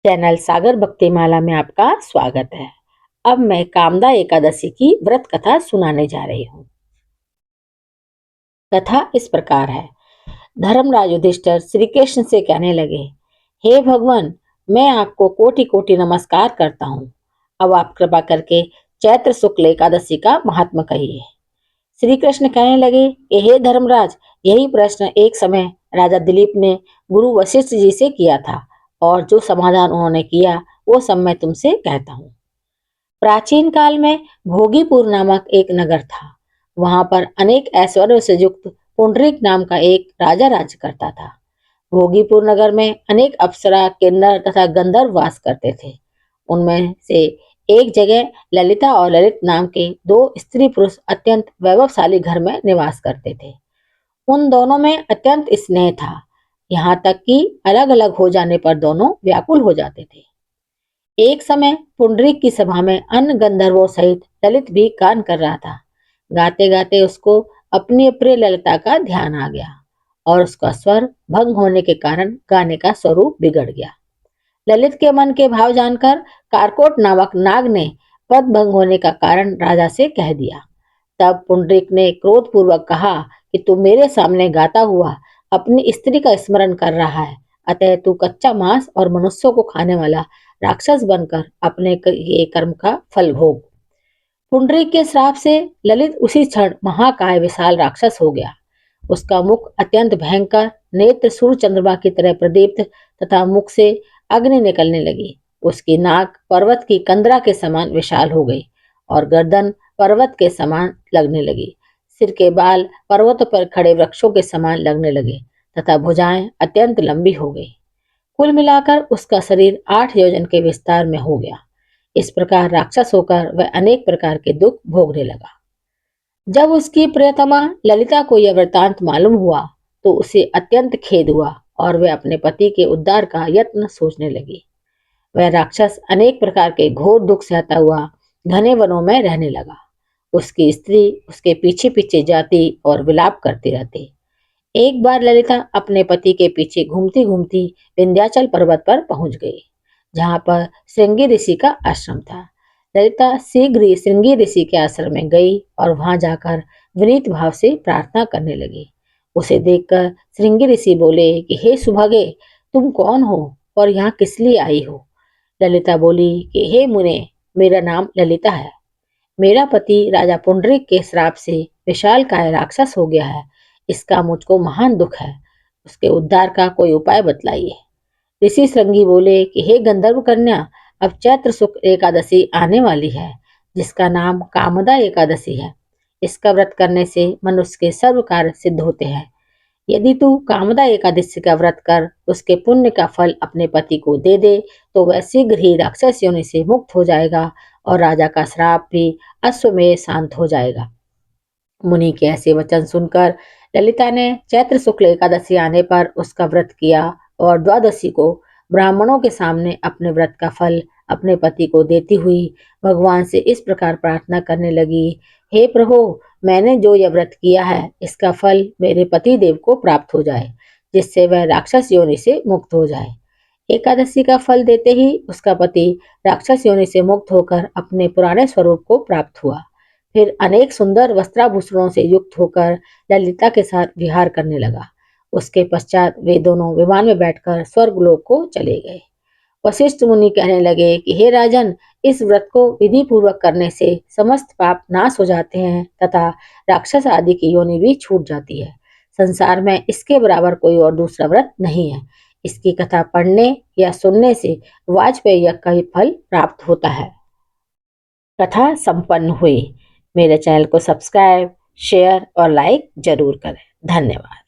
Channel सागर भक्तिमाला में आपका स्वागत है। अब मैं कामदा एकादशी की व्रत कथा सुनाने जा रही हूँ। कथा इस प्रकार है। धर्मराज युधिष्ठिर श्री कृष्ण से कहने लगे, हे भगवान, मैं आपको कोटि कोटि नमस्कार करता हूँ। अब आप कृपा करके चैत्र शुक्ल एकादशी का महात्मा कहिए। श्री कृष्ण कहने लगे कि हे धर्मराज, यही प्रश्न एक समय राजा दिलीप ने गुरु वशिष्ठ जी से किया था और जो समाधान उन्होंने किया वो सब मैं तुमसे कहता हूँ। प्राचीन काल में भोगीपुर नामक एक नगर था। वहां पर अनेक ऐश्वर्यों से युक्त पुंडरीक नाम का एक राजा राज्य करता था। भोगीपुर नगर में अनेक अप्सरा, किन्नर तथा गंधर्व वास करते थे। उनमें से एक जगह ललिता और ललित नाम के दो स्त्री पुरुष अत्यंत वैभवशाली घर में निवास करते थे। उन दोनों में अत्यंत स्नेह था, यहाँ तक कि अलग अलग हो जाने पर दोनों व्याकुल हो जाते थे। एक समय पुंडरीक की सभा में अन्य गंधर्वों सहित ललित भी गान कर रहा था। गाते गाते उसको अपनी प्रिय ललिता का ध्यान आ गया और उसका स्वर भंग होने के कारण गाने का स्वरूप बिगड़ गया। ललित के मन के भाव जानकर कारकोट नामक नाग ने पद भंग होने का कारण राजा से कह दिया। तब पुंडरीक ने क्रोध पूर्वक कहा कि तू मेरे सामने गाता हुआ अपनी स्त्री का स्मरण कर रहा है, अतः तू कच्चा मांस और मनुष्यों को खाने वाला राक्षस बनकर अपने ये कर्म का फल भोग। पुंडरीक के श्राप से ललित उसी क्षण महाकाय विशाल राक्षस हो गया। उसका मुख अत्यंत भयंकर, नेत्र सूर्य चंद्रमा की तरह प्रदीप्त तथा मुख से अग्नि निकलने लगी। उसकी नाक पर्वत की कंदरा के समान विशाल हो गई और गर्दन पर्वत के समान लगने लगी। सिर के बाल पर्वतों पर खड़े वृक्षों के समान लगने लगे तथा भुजाएं अत्यंत लंबी हो गई। कुल मिलाकर उसका शरीर 8 योजन के विस्तार में हो गया। इस प्रकार राक्षस होकर वह अनेक प्रकार के दुख भोगने लगा। जब उसकी प्रियतमा ललिता को यह वृतांत मालूम हुआ तो उसे अत्यंत खेद हुआ और वह अपने पति के उद्धार का यत्न सोचने लगी। वह राक्षस अनेक प्रकार के घोर दुख सहता हुआ घने वनों में रहने लगा। उसकी स्त्री उसके पीछे पीछे जाती और विलाप करती रहती। एक बार ललिता अपने पति के पीछे घूमती घूमती विंध्याचल पर्वत पर पहुंच गई, जहां पर श्रृंगी ऋषि का आश्रम था। ललिता शीघ्र ही श्रृंगी ऋषि के आश्रम में गई और वहां जाकर विनीत भाव से प्रार्थना करने लगी। उसे देखकर श्रृंगी ऋषि बोले कि हे सुभागे, तुम कौन हो और यहाँ किस लिए आई हो? ललिता बोली कि हे मुने, मेरा नाम ललिता है। मेरा पति राजा पुंडरीक के श्राप से विशालकाय राक्षस हो गया है। इसका मुझको महान दुख है। उसके उद्धार का कोई उपाय बतलाइए। ऋषि श्रृंगी बोले कि हे गंधर्व कन्या, अब चैत्र शुक्ल एकादशी आने वाली है, जिसका नाम कामदा एकादशी है। इसका व्रत करने से मनुष्य के सर्व कार्य सिद्ध होते हैं। यदि तू कामदा एकादशी का व्रत कर उसके पुण्य का फल अपने पति को दे दे तो वह शीघ्र ही राक्षस योनि से मुक्त हो जाएगा और राजा का श्राप भी अश्वमेध शांत हो जाएगा। मुनि के ऐसे वचन सुनकर ललिता ने चैत्र शुक्ल एकादशी आने पर उसका व्रत किया और द्वादशी को ब्राह्मणों के सामने अपने व्रत का फल अपने पति को देती हुई भगवान से इस प्रकार प्रार्थना करने लगी, हे प्रभु, मैंने जो यह व्रत किया है इसका फल मेरे पति देव को प्राप्त हो जाए, जिससे वह राक्षस योनि से मुक्त हो जाए। एकादशी का फल देते ही उसका पति राक्षस योनि से मुक्त होकर अपने पुराने स्वरूप को प्राप्त हुआ। फिर अनेक सुंदर वस्त्राभूषणों से युक्त होकर ललिता के साथ विहार करने लगा। उसके पश्चात वे दोनों विमान में बैठकर स्वर्गलोक को चले गए। वशिष्ठ मुनि कहने लगे कि हे राजन, इस व्रत को विधि पूर्वक करने से समस्त पाप नाश हो जाते हैं तथा राक्षस आदि की योनि भी छूट जाती है। संसार में इसके बराबर कोई और दूसरा व्रत नहीं है। इसकी कथा पढ़ने या सुनने से वाजपेय यज्ञ का ही फल प्राप्त होता है। कथा संपन्न हुई। मेरे चैनल को सब्सक्राइब, शेयर और लाइक जरूर करें। धन्यवाद।